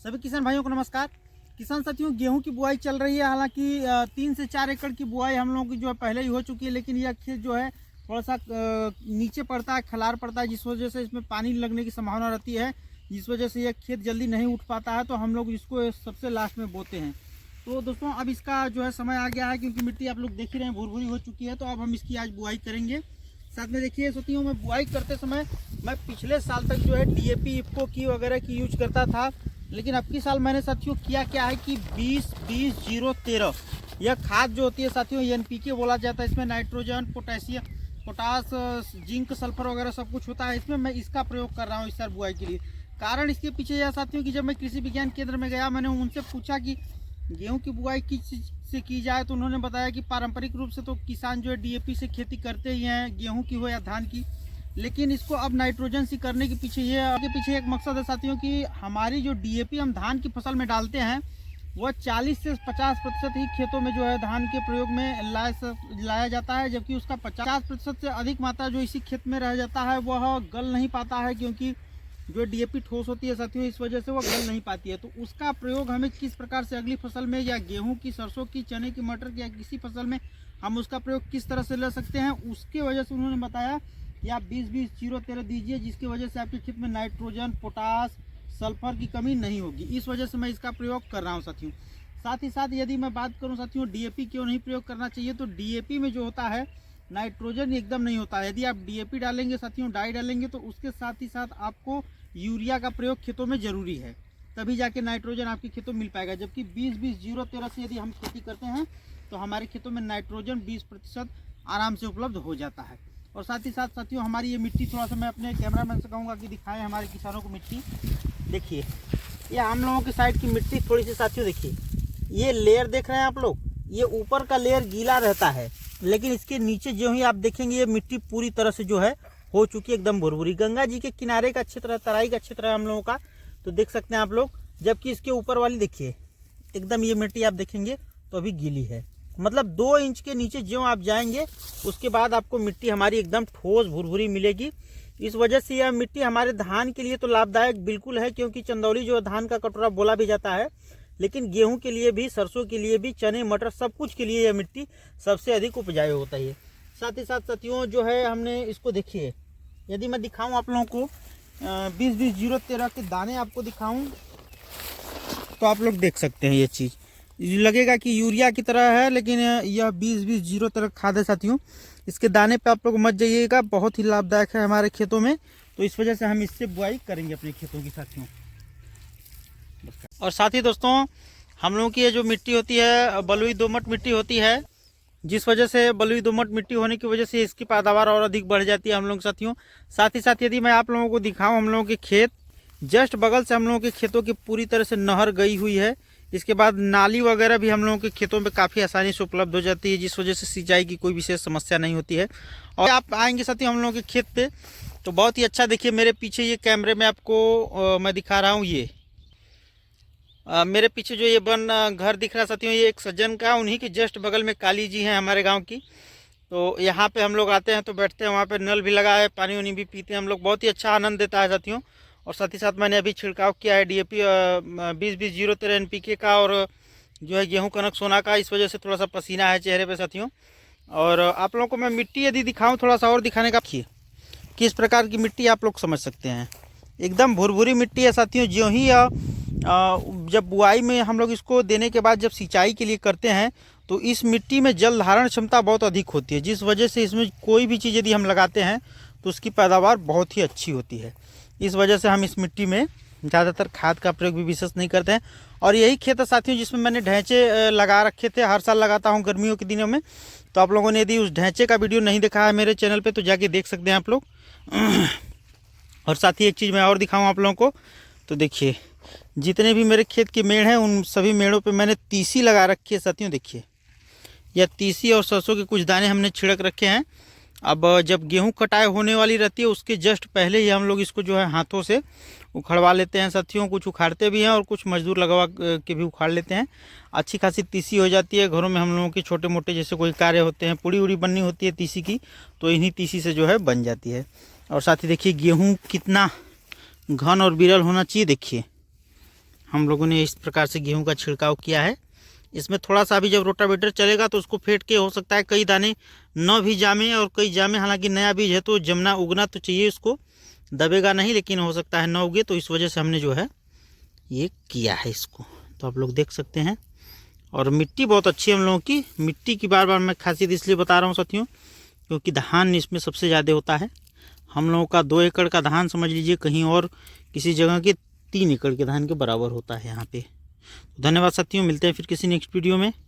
सभी किसान भाइयों को नमस्कार। किसान साथियों, गेहूं की बुआई चल रही है। हालांकि 3 से 4 एकड़ की बुआई हम लोगों की जो है पहले ही हो चुकी है, लेकिन यह खेत जो है थोड़ा सा नीचे पड़ता है, खलार पड़ता है, जिस वजह से इसमें पानी लगने की संभावना रहती है, जिस वजह से यह खेत जल्दी नहीं उठ पाता है। तो हम लोग इसको सबसे लास्ट में बोते हैं। तो दोस्तों, अब इसका जो है समय आ गया है, क्योंकि मिट्टी आप लोग देख ही रहे हैं भूर-भूरी हो चुकी है। तो अब हम इसकी आज बुआई करेंगे। साथ में देखिए साथियों, मैं बुआई करते समय मैं पिछले साल तक जो है DAP, इफ्को की वगैरह की यूज करता था, लेकिन अब की साल मैंने साथियों किया क्या है कि 20-20-0-13 यह खाद जो होती है साथियों, NPK बोला जाता है। इसमें nitrogen, potassium, potash, zinc, sulphur वगैरह सब कुछ होता है। इसमें मैं इसका प्रयोग कर रहा हूँ इस साल बुआई के लिए। कारण इसके पीछे यह साथियों कि जब मैं कृषि विज्ञान केंद्र में गया, मैंने उनसे पूछा कि गेहूं की बुआई किस चीज़ से की जाए, तो उन्होंने बताया कि पारंपरिक रूप से तो किसान जो है DAP से खेती करते ही हैं, गेहूं की हो या धान की, लेकिन इसको अब नाइट्रोजन से करने के पीछे एक मकसद है साथियों कि हमारी जो DAP हम धान की फसल में डालते हैं, वह 40 से 50% ही खेतों में जो है धान के प्रयोग में लाया जाता है, जबकि उसका 50% से अधिक मात्रा जो इसी खेत में रह जाता है वह गल नहीं पाता है, क्योंकि जो DAP ठोस होती है साथियों, इस वजह से वो गल नहीं पाती है। तो उसका प्रयोग हमें किस प्रकार से अगली फसल में, या गेहूं की, सरसों की, चने की, मटर की, या किसी फसल में हम उसका प्रयोग किस तरह से ले सकते हैं, उसके वजह से उन्होंने बताया कि आप 20-20-0-13 दीजिए, जिसकी वजह से आपके खेत में नाइट्रोजन, पोटास, सल्फर की कमी नहीं होगी। इस वजह से मैं इसका प्रयोग कर रहा हूँ साथियों। साथ ही साथ यदि मैं बात करूँ साथियों DAP क्यों नहीं प्रयोग करना चाहिए, तो DAP में जो होता है नाइट्रोजन एकदम नहीं होता है। यदि आप DAP डालेंगे साथियों, डाई डालेंगे, तो उसके साथ ही साथ आपको यूरिया का प्रयोग खेतों में जरूरी है, तभी जाके नाइट्रोजन आपके खेतों में मिल पाएगा। जबकि 20-20-0-13 से यदि हम खेती करते हैं तो हमारे खेतों में नाइट्रोजन 20% आराम से उपलब्ध हो जाता है। और साथ ही साथ साथियों, हमारी ये मिट्टी थोड़ा सा मैं अपने कैमरामैन से कहूँगा कि दिखाएं हमारे किसानों को मिट्टी। देखिए, ये हम लोगों की साइड की मिट्टी थोड़ी सी साथियों, देखिए ये लेयर देख रहे हैं आप लोग, ये ऊपर का लेयर गीला रहता है, लेकिन इसके नीचे जो ही आप देखेंगे ये मिट्टी पूरी तरह से जो है हो चुकी है एकदम भुरभुरी। गंगा जी के किनारे का क्षेत्र है, तराई का क्षेत्र है हम लोगों का, तो देख सकते हैं आप लोग। जबकि इसके ऊपर वाली देखिए एकदम ये मिट्टी आप देखेंगे तो अभी गीली है, मतलब 2 इंच के नीचे जो आप जाएंगे उसके बाद आपको मिट्टी हमारी एकदम ठोस भुरभुरी मिलेगी। इस वजह से यह मिट्टी हमारे धान के लिए तो लाभदायक बिल्कुल है, क्योंकि चंदौली जो धान का कटोरा बोला भी जाता है, लेकिन गेहूं के लिए भी, सरसों के लिए भी, चने मटर सब कुछ के लिए यह मिट्टी सबसे अधिक उपजाऊ होता है। साथ ही साथ साथियों जो है हमने इसको देखिए, यदि मैं दिखाऊं आप लोगों को 20-20-0-13 के दाने आपको दिखाऊं तो आप लोग देख सकते हैं ये चीज़ लगेगा कि यूरिया की तरह है, लेकिन यह 20-20-0-13 खाद है साथियों। इसके दाने पे आप लोग मत जाइएगा, बहुत ही लाभदायक है हमारे खेतों में। तो इस वजह से हम इससे बुआई करेंगे अपने खेतों की साथियों। और साथ ही दोस्तों, हम लोगों की ये जो मिट्टी होती है बलुई दोमट मिट्टी होती है, जिस वजह से बलुई दोमट मिट्टी होने की वजह से इसकी पैदावार और अधिक बढ़ जाती है हम लोग साथियों। साथ ही साथ यदि मैं आप लोगों को दिखाऊं, हम लोगों के खेत जस्ट बगल से हम लोगों के खेतों की पूरी तरह से नहर गई हुई है। इसके बाद नाली वगैरह भी हम लोगों के खेतों में काफ़ी आसानी से उपलब्ध हो जाती है, जिस वजह से सिंचाई की कोई विशेष समस्या नहीं होती है। और आप आएंगे साथियों हम लोगों के खेत पे तो बहुत ही अच्छा, देखिए मेरे पीछे ये कैमरे में आपको मैं दिखा रहा हूँ, ये मेरे पीछे जो ये घर दिख रहा है साथियों, ये एक सज्जन का, उन्हीं के जस्ट बगल में काली जी हैं हमारे गांव की। तो यहाँ पे हम लोग आते हैं तो बैठते हैं, वहाँ पे नल भी लगा है, पानी वानी भी पीते हैं हम लोग, बहुत ही अच्छा आनंद देता है साथियों। और साथ ही साथ मैंने अभी छिड़काव किया है DAP 20-20-0-13 NPK का, और जो है गेहूँ कनक सोना का। इस वजह से थोड़ा सा पसीना है चेहरे पर साथियों। और आप लोगों को मैं मिट्टी यदि दिखाऊँ थोड़ा सा और दिखाने का, किस प्रकार की मिट्टी आप लोग समझ सकते हैं, एकदम भुरभुरी मिट्टी है साथियों। जो ही जब बुआई में हम लोग इसको देने के बाद जब सिंचाई के लिए करते हैं तो इस मिट्टी में जल धारण क्षमता बहुत अधिक होती है, जिस वजह से इसमें कोई भी चीज़ यदि हम लगाते हैं तो उसकी पैदावार बहुत ही अच्छी होती है। इस वजह से हम इस मिट्टी में ज़्यादातर खाद का प्रयोग भी विशेष नहीं करते हैं। और यही खेत है साथियों जिसमें मैंने ढैंचे लगा रखे थे, हर साल लगाता हूँ गर्मियों के दिनों में। तो आप लोगों ने यदि उस ढैंचे का वीडियो नहीं देखा है मेरे चैनल पर तो जाके देख सकते हैं आप लोग। और साथ ही एक चीज़ मैं और दिखाऊँ आप लोगों को, तो देखिए जितने भी मेरे खेत के मेड़ हैं उन सभी मेड़ों पे मैंने तीसी लगा रखी है साथियों। देखिए यह तीसी और सरसों के कुछ दाने हमने छिड़क रखे हैं। अब जब गेहूं कटाई होने वाली रहती है उसके जस्ट पहले ही हम लोग इसको जो है हाथों से उखड़वा लेते हैं साथियों। कुछ उखाड़ते भी हैं और कुछ मजदूर लगवा के भी उखाड़ लेते हैं। अच्छी खासी तीसी हो जाती है। घरों में हम लोगों के छोटे मोटे जैसे कोई कार्य होते हैं, पूड़ी उड़ी बननी होती है तीसी की, तो इन्हीं तीसी से जो है बन जाती है। और साथ ही देखिए गेहूँ कितना घन और विरल होना चाहिए। देखिए हम लोगों ने इस प्रकार से गेहूं का छिड़काव किया है। इसमें थोड़ा सा अभी जब रोटावेटर चलेगा तो उसको फेंट के हो सकता है कई दाने न भी जामे और कई जामे, हालांकि नया बीज है तो जमना उगना तो चाहिए, उसको दबेगा नहीं, लेकिन हो सकता है न उगे, तो इस वजह से हमने जो है ये किया है इसको। तो आप लोग देख सकते हैं। और मिट्टी बहुत अच्छी है हम लोगों की। मिट्टी की बार बार मैं खासियत इसलिए बता रहा हूँ साथियों, क्योंकि धान इसमें सबसे ज़्यादा होता है। हम लोगों का 2 एकड़ का धान समझ लीजिए, कहीं और किसी जगह के 3 एकड़ के धान के बराबर होता है यहाँ पे। धन्यवाद साथियों, मिलते हैं फिर किसी नेक्स्ट वीडियो में।